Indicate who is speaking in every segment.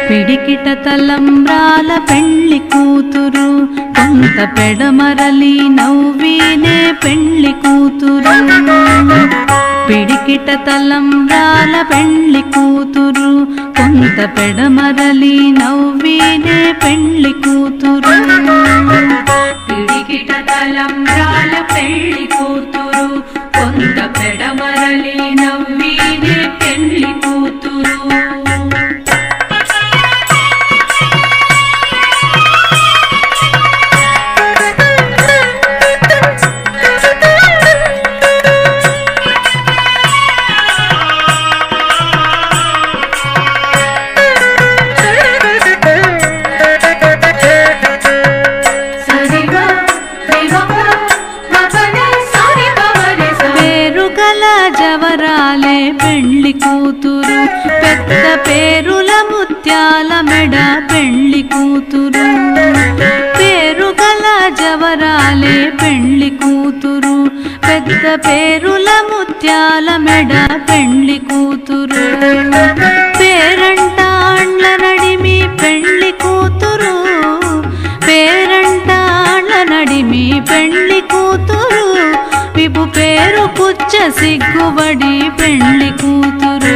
Speaker 1: పిడికిట తలంబ్రాల పెండ్లి కూతురు కొంత పెడమరలి నవ్వినే పెండ్లి కూతురు. పిడికిట తలంబ్రాల పెండ్లి కూతురు కొంత పెడమరలి నవ్వినే పెండ్లి కూతురు. పిడికిట తలంబ్రాల పెండ్లి కూతురు కొంత పెడమరలి నవ్వినే పెండ్లి కూతురు. జవరాలే పెండ్లి కూతురు పెద్ద పేరుల ముత్యాల మెడ పెండ్లి కూతురు. పేరుగల జవరాలే పెండ్లి కూతురు పెద్ద పేరుల ముత్యాల మెడ పెండ్లి కూతురు. పేరంటాండ్ల నడిమి పెండ్లి కూతురు పేరంటాండ్ల నడిమి పెండ్లి కూతురు. విభు పేరు పుచ్చ సిగ్గుబడి పెండ్లి కూతురు.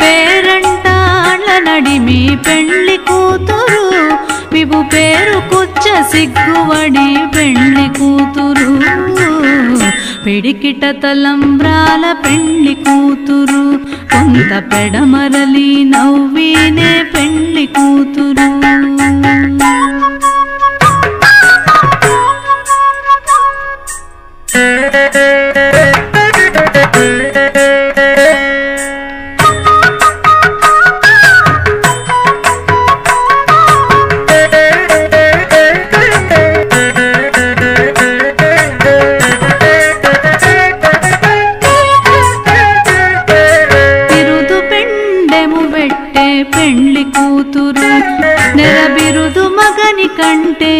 Speaker 1: పేరంటాండ్ల నడిమి పెండ్లి కూతురు విభు పేరు కుచ్చ సిగ్గుబడి పెండ్లి కూతురు. పిడికిట తలంబ్రాల పెండ్లి కూతురు కొంత పెడమరలి నవ్వినే పెండ్లి కూతురు. పెండ్లి కూతురు నెరబిరుదు మగని కంటే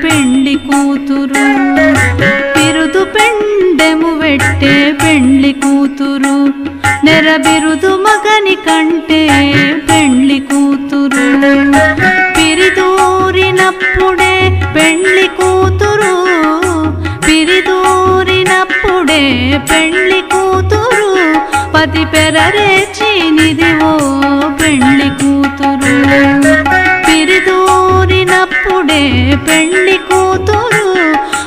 Speaker 1: పెండ్లి కూతురు. బిరుదు పెండెము వెట్టే పెండ్లి కూతురు నెరబిరుదు మగని కంటే పెండ్లి కూతురు. పిరిదూరినప్పుడే పెండ్లి కూతురు పిరిదూరినప్పుడే పెండ్లి కూతురు. పతి పెరరేచి నిదివో పెండ్లి కూతురు. పిరిదూరినప్పుడే పెండ్లి కూతురు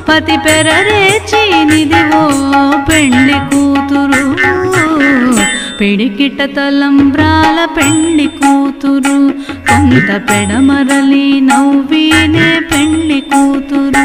Speaker 1: పతి పెరరేచి నిదివో పెండ్లి కూతురు. పిడికిట తలంబ్రాల పెండ్లి కూతురు కొంత పెడమరలి నవ్వినే పెండ్లి కూతురు.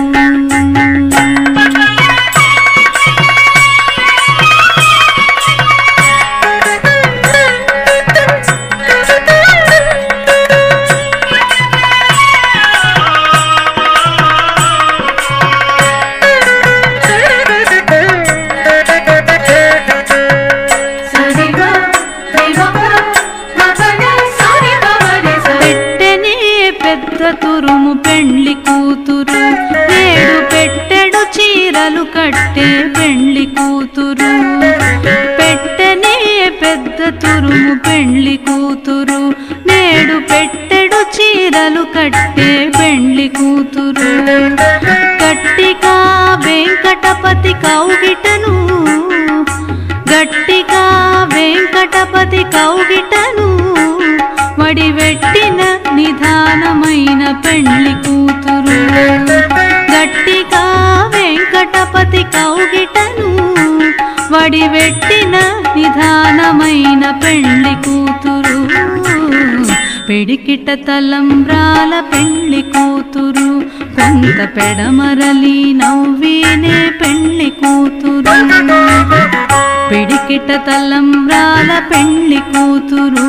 Speaker 1: తురుము పెండ్లి కూతురు నేడు పెట్టెడు చీరలు కట్టే పెండ్లి కూతురు. పెట్టెనే పెద్ద తురుము పెండ్లి కూతురు నేడు పెట్టెడు చీరలు కట్టే పెండ్లి కూతురు. గట్టిగా వెంకటపతి కౌగిటను గట్టిగా వెంకటపతి కౌగిటను వడివెట్టిన నిధానమైన పెండ్లి కూతురు. గట్టిగా వెంకటపతి కౌగిటను వడివెట్టిన నిధానమైన పెండ్లి కూతురు. పిడికిట తలంబ్రాల పెండ్లి కూతురు కొంత పెడమరలి నవ్వినే పెండ్లి కూతురు. పిడికిట తలంబ్రాల పెండ్లి కూతురు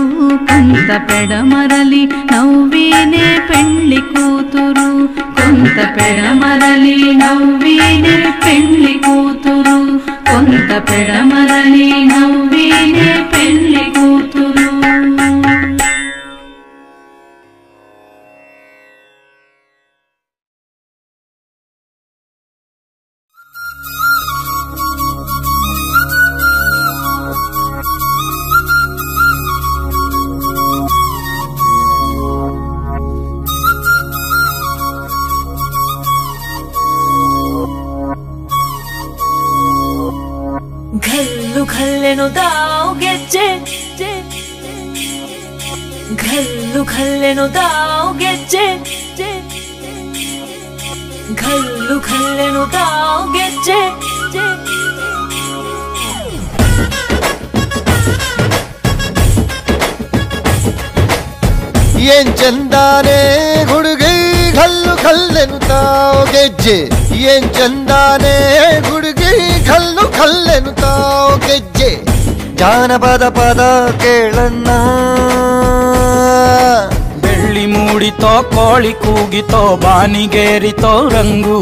Speaker 1: కొంత పెడమరలి నవ్వినే పెండ్లి కూతురు. కొంత పెడమరలి నవ్వినే పెండ్లి కూతురు కొంత పెడమరలి నవ్వినే పెండ్లి కూతురు.
Speaker 2: ಗೆಜ್ಜೆ ಘಲ್ಲು ಘಲ್ಲೆನುದಾವ್ ಗೆಜ್ಜೆ ಘಲ್ಲು ಘಲ್ಲೆನುದಾವ್ ಗೆಜ್ಜೆ
Speaker 3: ಏನ್ ಚಂದಾನೆ ಹುಡುಗಿ ಘಲ್ಲು ಘಲ್ಲೆನುತಾವ್ ಗೆಜ್ಜೆ ಏನ್ ಚಂದಾನೆ ಹುಡುಗಿ ಘಲ್ಲು ಘಲ್ಲೆನುತಾವ್ ಗೆಜ್ಜೆ ಜಾನಪದ ಪದ ಕೇಳಣ್ಣ
Speaker 4: ಬೆಳ್ಳಿ ಮೂಡಿತೋ ಕೋಳಿ ಕೂಗಿತೋ ಬಾನಿಗೇರಿತೋ ರಂಗು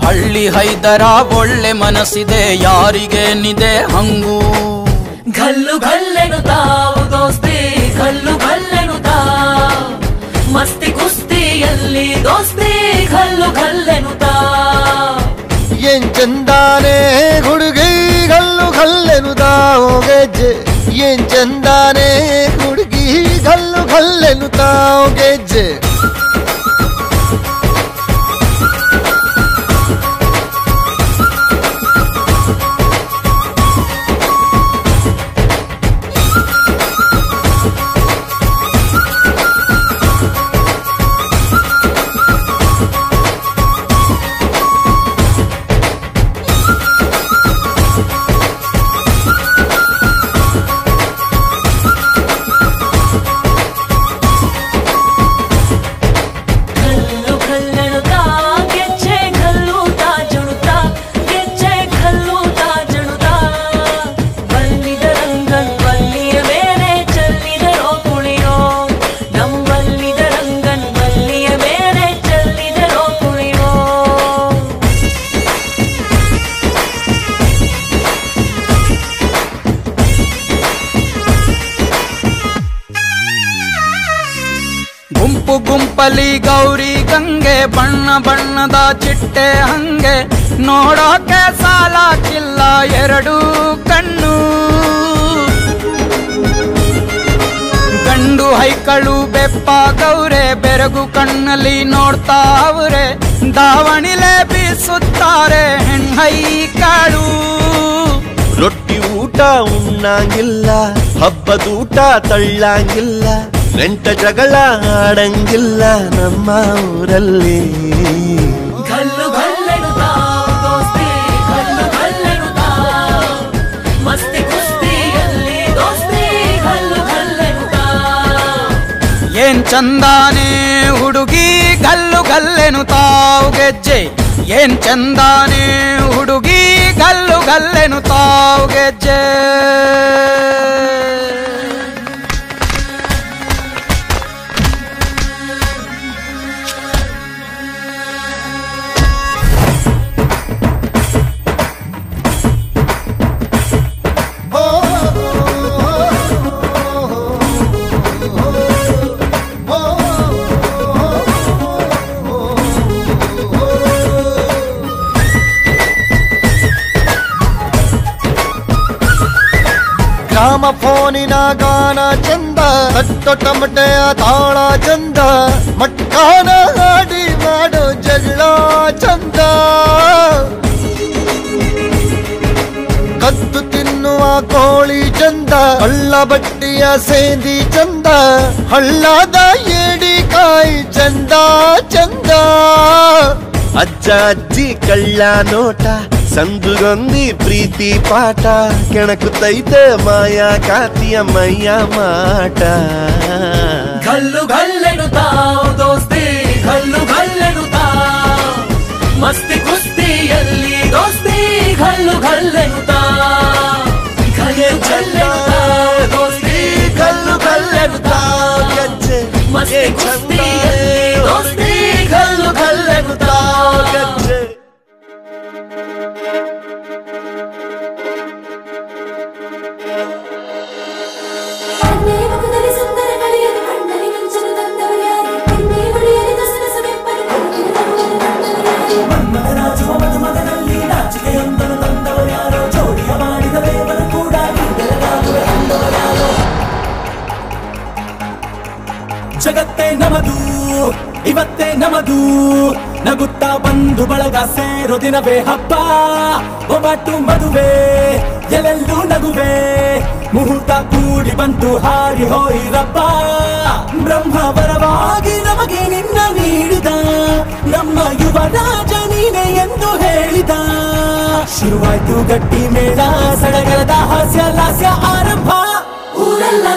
Speaker 4: ಹಳ್ಳಿ ಹೈದರ ಒಳ್ಳೆ ಮನಸ್ಸಿದೆ ಯಾರಿಗೇನಿದೆ ಹಂಗು
Speaker 2: ಘಲ್ಲು ಘಲ್ಲೆನುತಾವ್ ದೋಸ್ತಿ ಘಲ್ಲು ಘಲ್ಲೆನುತಾವ್ ಮಸ್ತಿ ಕುಸ್ತಿಯಲ್ಲಿ ದೋಸ್ತಿ ಘಲ್ಲು ಘಲ್ಲೆನುತಾವ್
Speaker 3: ಏನ್ ಚಂದಾನೆ ಹುಡುಗಿ ಘಲ್ಲು ಘಲ್ಲೆನುತಾವ್ ಗೆಜ್ಜೆ ಏನ್ ಚಂದಾನೆ ಹುಡುಗಿ ಘಲ್ಲು ಘಲ್ಲೆನುತಾವ್ ಗೆಜ್ಜೆ
Speaker 4: ಗುಂಪು ಗುಂಪಲಿ ಗೌರಿ ಗಂಗೆ ಬಣ್ಣ ಬಣ್ಣದ ಚಿಟ್ಟೆ ಹಂಗೆ ನೋಡೋಕೆ ಸಾಲಾಕಿಲ್ಲ ಎರಡು ಕಣ್ಣು ಗಂಡು ಹೈಕಳು ಬೆಪ್ಪ ಗೌರೆ ಬೆರಗು ಕಣ್ಣಲ್ಲಿ ನೋಡ್ತಾ ಅವ್ರೆ ದಾವಣಿಲೆ ಬೀಸುತ್ತಾರೆ ಹೆಣ್ಹೈಕಳು
Speaker 3: ರೊಟ್ಟಿ ಊಟ ಉಣ್ಣಂಗಿಲ್ಲ ಹಬ್ಬದೂಟ ತಳ್ಳಂಗಿಲ್ಲ ನೆಂಟ ಜಗಳ ಆಡಂಗಿಲ್ಲ ನಮ್ಮ ಊರಲ್ಲಿ
Speaker 2: ಘಲ್ಲು ಘಲ್ಲೆನುತಾವ್ ದೋಸ್ತಿ ಘಲ್ಲು ಘಲ್ಲೆನುತಾವ್ ಮಸ್ತಿ ಕುಸ್ತಿಯಲ್ಲಿ ದೋಸ್ತಿ ಘಲ್ಲು ಘಲ್ಲೆನುತಾವ್
Speaker 4: ಏನ್ ಚಂದಾನೆ ಹುಡುಗಿ ಘಲ್ಲು ಘಲ್ಲೆನುತಾವ್ ಗೆಜ್ಜೆ ಏನ್ ಚಂದಾನೆ ಹುಡುಗಿ ಘಲ್ಲು ಘಲ್ಲೆನುತಾವ್ ಗೆಜ್ಜೆ
Speaker 3: ಗ್ರಾಮ ಫೋನಿನ ಗಾನ ಚಂದ ಹಟ್ಟು ಟಮಟೆಯ ತಾಳ ಚಂದ ಮಟ್ಕಾನ ಹಾಡಿ ಮಾಡೋ ಜಗಳ ಚಂದ ಕದ್ದು ತಿನ್ನುವ ಕೋಳಿ ಚಂದ ಹಳ್ಳ ಬಟ್ಟಿಯ ಸೇಂದಿ ಚಂದ ಹಳ್ಳದ ಏಡಿಕಾಯಿ ಚಂದ ಚಂದ ಅಜ್ಜ ಅಜ್ಜಿ ಕಳ್ಳ ನೋಟ ಸಂದುಗೊಂದಿ ಪ್ರೀತಿ ಪಾಠ ಕೆಣಕುತ್ತೈತೆ ಮಾಯಾ ಕಾತಿಯ ಮೈಯ ಮಾಟ
Speaker 2: ಘಲ್ಲು ಘಲ್ಲೆನುತಾವ್ ದೋಸ್ತಿ ಘಲ್ಲು ಘಲ್ಲೆನುತಾವ್ ಮಸ್ತಿ ಕುಸ್ತಿಯಲ್ಲಿ ದೋಸ್ತಿ ಘಲ್ಲು ಘಲ್ಲೆನುತಾವ್ ಘಲ್ಲು ಘಲ್ಲೆನುತಾವ್ ದೋಸ್ತಿ ಘಲ್ಲು ಘಲ್ಲೆನುತಾವ್
Speaker 3: ಗೆಜ್ಜೆ
Speaker 2: ಮಸ್ತಿ ಕುಸ್ತಿಯಲ್ಲಿ ದೋಸ್ತಿ ಘಲ್ಲು ಘಲ್ಲೆನುತಾವ್
Speaker 3: ಗೆಜ್ಜೆ
Speaker 5: ಜಗತ್ತೇ ನಮದು ಇವತ್ತೇ ನಮದು ನಗುತ್ತಾ ಬಂದು ಬಳಗ ಸೇರೋ ದಿನವೇ ಹಬ್ಬ ಒಬ್ಬಟ್ಟು ಮದುವೆ ಎಲ್ಲೆಲ್ಲೂ ನಗುವೆ ಮುಹೂರ್ತ ಕೂಡಿ ಬಂತು ಹಾರಿ ಹೋಯಿರಪ್ಪ ಬ್ರಹ್ಮವರವಾಗಿ ನಮಗೆ ನಿನ್ನ ನೀಡಿದ ನಮ್ಮ ಯುವರಾಜ ನೀನೆ ಎಂದು ಹೇಳಿದ ಶುರುವಾಯ್ತು ಗಟ್ಟಿ ಮೇಳ ಸಡಗರದ ಹಾಸ್ಯ ಲಾಸ್ಯ ಆರಂಭ ಊರೆಲ್ಲ